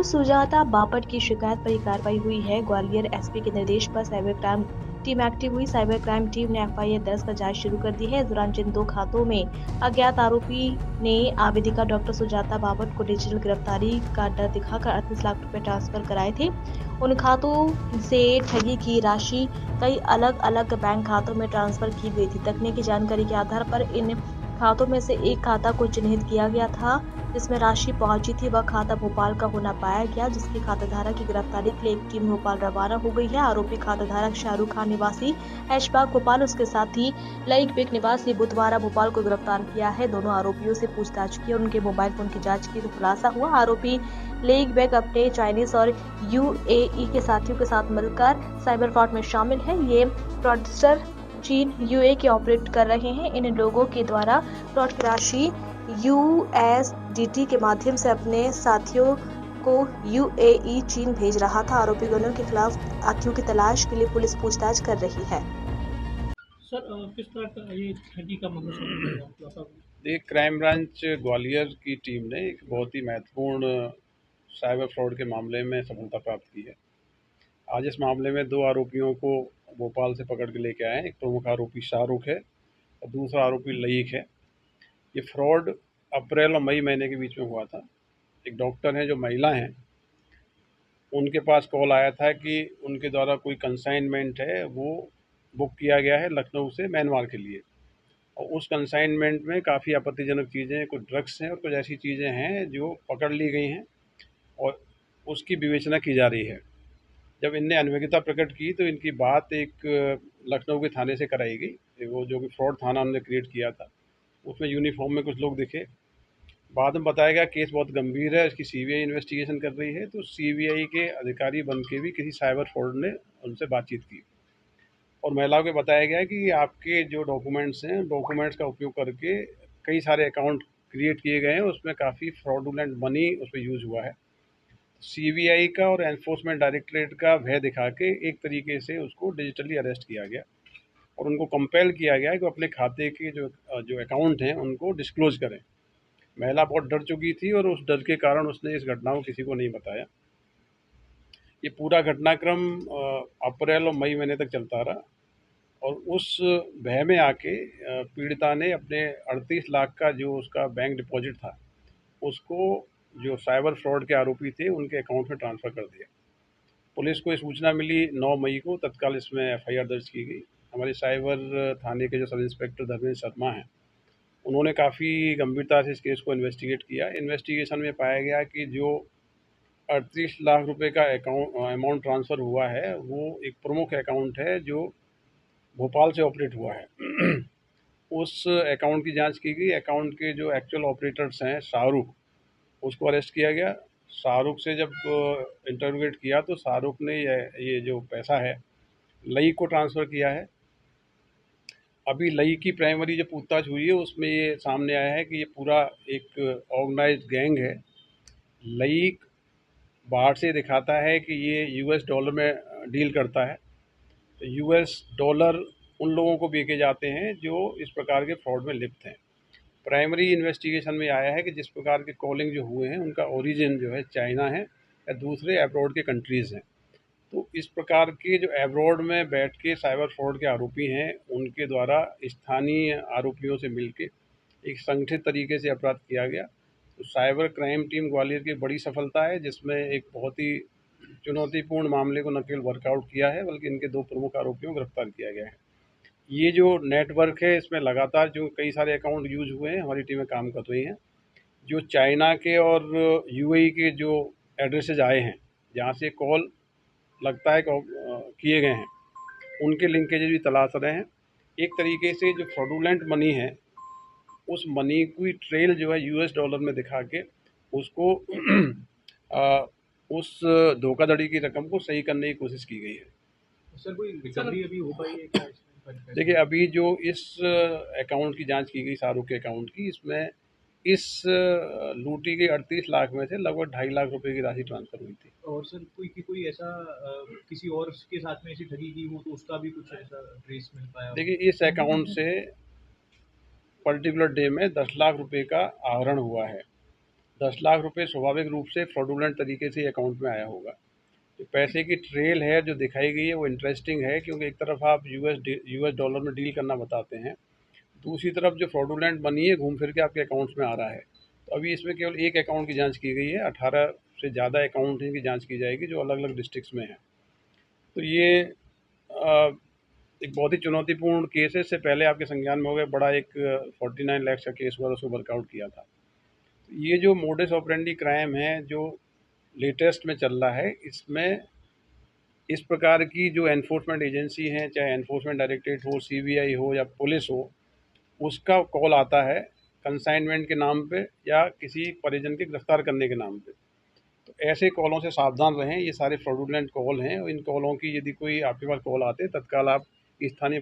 सुजाता बापट की शिकायत पर ये कार्रवाई हुई है। ग्वालियर एसपी के निर्देश पर साइबर क्राइम टीम एक्टिव हुई। साइबर क्राइम टीम ने एफआईआर दर्ज कर जांच शुरू कर दी है। इस दौरान जिन 2 खातों में अज्ञात आरोपी ने आवेदिका डॉक्टर सुजाता बापट को डिजिटल गिरफ्तारी का डर दिखाकर 38 लाख रुपए ट्रांसफर कराए थे, उन खातों से ठगी की राशि कई अलग-अलग बैंक खातों में ट्रांसफर की गई थी। तकनीकी जानकारी के आधार पर इन खातों में से एक खाता को चिन्हित किया गया था, जिसमें राशि पहुंची थी। वह खाता भोपाल का होना पाया गया, जिसके खाताधारक की गिरफ्तारी के लिए एक टीम भोपाल रवाना हो गई है। आरोपी खाताधारक शाहरुख खान निवासी ऐशबाग भोपाल, उसके साथ ही लईक बेग निवासी बुधवारा भोपाल को गिरफ्तार किया है। दोनों आरोपियों से पूछताछ की और उनके मोबाइल फोन की जांच की तो खुलासा हुआ। आरोपी लईक बेग अपने चाइनीज और यूएई के साथियों के साथ मिलकर साइबर फ्रॉड में शामिल है। ये फ्रॉडस्टर चीन, यूएई के ऑपरेट कर रहे हैं। इन लोगों के द्वारा फ्रॉड की राशि यूएसडीटी के माध्यम से अपने साथियों को यूएई चीन भेज रहा था। आरोपी गणों के खिलाफ साथियों की तलाश के लिए पुलिस पूछताछ कर रही है। सर किस तरह का ये ठगी का मामला सामने आया? देखिए, क्राइम ब्रांच ग्वालियर की टीम ने एक बहुत ही महत्वपूर्ण साइबर फ्रॉड के मामले में सफलता प्राप्त की है। आज इस मामले में 2 आरोपियों को भोपाल से पकड़ के लेके आए हैं। एक प्रमुख आरोपी शाहरुख है और दूसरा आरोपी लईक है। ये फ्रॉड अप्रैल और मई महीने के बीच में हुआ था। एक डॉक्टर हैं जो महिला हैं, उनके पास कॉल आया था कि उनके द्वारा कोई कंसाइनमेंट है वो बुक किया गया है लखनऊ से म्यांमार के लिए, और उस कंसाइनमेंट में काफ़ी आपत्तिजनक चीज़ें, कुछ ड्रग्स हैं और कुछ ऐसी चीज़ें हैं जो पकड़ ली गई हैं और उसकी विवेचना की जा रही है। जब इनने अनभिज्ञता प्रकट की तो इनकी बात एक लखनऊ के थाने से कराई गई। वो जो कि फ्रॉड थाना हमने क्रिएट किया था, उसमें यूनिफॉर्म में कुछ लोग दिखे। बाद में बताया गया केस बहुत गंभीर है, इसकी सीबीआई इन्वेस्टिगेशन कर रही है। तो सीबीआई के अधिकारी बन के भी किसी साइबर फ्रॉड ने उनसे बातचीत की और महिलाओं को बताया गया कि आपके जो डॉक्यूमेंट्स हैं, डॉक्यूमेंट्स का उपयोग करके कई सारे अकाउंट क्रिएट किए गए हैं, उसमें काफ़ी फ्रॉडुलेंट मनी उसमें यूज़ हुआ है। सीबीआई का और एनफोर्समेंट डायरेक्टरेट का भय दिखा के एक तरीके से उसको डिजिटली अरेस्ट किया गया और उनको कंपेल किया गया कि वो अपने खाते के जो अकाउंट हैं उनको डिस्क्लोज करें। महिला बहुत डर चुकी थी और उस डर के कारण उसने इस घटना को किसी को नहीं बताया। ये पूरा घटनाक्रम अप्रैल और मई महीने तक चलता रहा और उस भय में आके पीड़िता ने अपने 38 लाख का जो उसका बैंक डिपॉजिट था, उसको जो साइबर फ्रॉड के आरोपी थे उनके अकाउंट में ट्रांसफ़र कर दिया। पुलिस को ये सूचना मिली 9 मई को, तत्काल इसमें एफआईआर दर्ज की गई। हमारे साइबर थाने के जो सब इंस्पेक्टर धर्मेंद्र शर्मा हैं, उन्होंने काफ़ी गंभीरता से इस केस को इन्वेस्टिगेट किया। इन्वेस्टिगेशन में पाया गया कि जो 38 लाख रुपए का अमाउंट ट्रांसफ़र हुआ है, वो एक प्रमुख अकाउंट है जो भोपाल से ऑपरेट हुआ है। उस अकाउंट की जांच की गई। अकाउंट के जो एक्चुअल ऑपरेटर्स हैं शाहरुख, उसको अरेस्ट किया गया। शाहरुख से जब इंटरोगेट किया तो शाहरुख ने ये जो पैसा है लई को ट्रांसफ़र किया है। अभी लई की प्राइमरी जो पूछताछ हुई है उसमें ये सामने आया है कि ये पूरा एक ऑर्गेनाइज्ड गैंग है। लई बाहर से दिखाता है कि ये यूएस डॉलर में डील करता है, तो यूएस डॉलर उन लोगों को बेचे जाते हैं जो इस प्रकार के फ्रॉड में लिप्त हैं। प्राइमरी इन्वेस्टिगेशन में आया है कि जिस प्रकार के कॉलिंग जो हुए हैं उनका ओरिजिन जो है चाइना है या दूसरे अब्रॉड के कंट्रीज़ हैं। तो इस प्रकार के जो अब्रॉड में बैठ के साइबर फ्रॉड के आरोपी हैं, उनके द्वारा स्थानीय आरोपियों से मिलके एक संगठित तरीके से अपराध किया गया। तो साइबर क्राइम टीम ग्वालियर की बड़ी सफलता है, जिसमें एक बहुत ही चुनौतीपूर्ण मामले को न केवल वर्कआउट किया है बल्कि इनके 2 प्रमुख आरोपियों को गिरफ्तार किया गया है। ये जो नेटवर्क है इसमें लगातार जो कई सारे अकाउंट यूज़ हुए हैं, हमारी टीमें काम कर रही हैं। जो चाइना के और यूएई के जो एड्रेसेस आए हैं, जहाँ से कॉल लगता है किए गए हैं, उनके लिंकेजेस भी तलाश रहे हैं। एक तरीके से जो फ्रॉडुलेंट मनी है, उस मनी की ट्रेल जो है यूएस डॉलर में दिखा के उसको अ, उस धोखाधड़ी की रकम को सही करने की कोशिश की गई है। सर कोई रिकवरी अभी हो पाई है क्या इसमें? देखिए, अभी जो इस अकाउंट की जांच की गई शाहरुख के अकाउंट की, इसमें इस लूटी गई 38 लाख में से लगभग 2.5 लाख रुपए की राशि ट्रांसफ़र हुई थी। और सर कोई ऐसा किसी और के साथ में ऐसी ठगी की हो तो उसका भी कुछ ऐसा ट्रेस मिल पाया हो? देखिए, इस अकाउंट से पर्टिकुलर डे में 10 लाख रुपए का आहरण हुआ है 10 लाख रुपए स्वाभाविक रूप से फ्रॉडुलेंट तरीके से अकाउंट में आया होगा। तो पैसे की ट्रेल है जो दिखाई गई है वो इंटरेस्टिंग है, क्योंकि एक तरफ आप यूएस डॉलर में डील करना बताते हैं, दूसरी तरफ जो फ्रॉडुलेंट मनी है घूम फिर के आपके अकाउंट्स में आ रहा है। तो अभी इसमें केवल एक अकाउंट की जांच की गई है, 18 से ज़्यादा अकाउंट की जांच की जाएगी जो अलग अलग डिस्ट्रिक्ट्स में है। तो ये एक बहुत ही चुनौतीपूर्ण केस है। इससे पहले आपके संज्ञान में हो गया बड़ा एक 49 लाख का केस हुआ, उसको वर्कआउट किया था। तो ये जो मोडस ऑपरेंडी क्राइम है जो लेटेस्ट में चल रहा है, इसमें इस प्रकार की जो एनफोर्समेंट एजेंसी हैं, चाहे एनफोर्समेंट डायरेक्टरेट हो, सीबीआई हो या पुलिस हो, उसका कॉल आता है कंसाइनमेंट के नाम पे या किसी परिजन के गिरफ्तार करने के नाम पे। तो ऐसे कॉलों से सावधान रहें, ये सारे फ्रॉडुलेंट कॉल हैं और इन कॉलों की यदि कोई आपके पास कॉल आते हैं तत्काल आप स्थानीय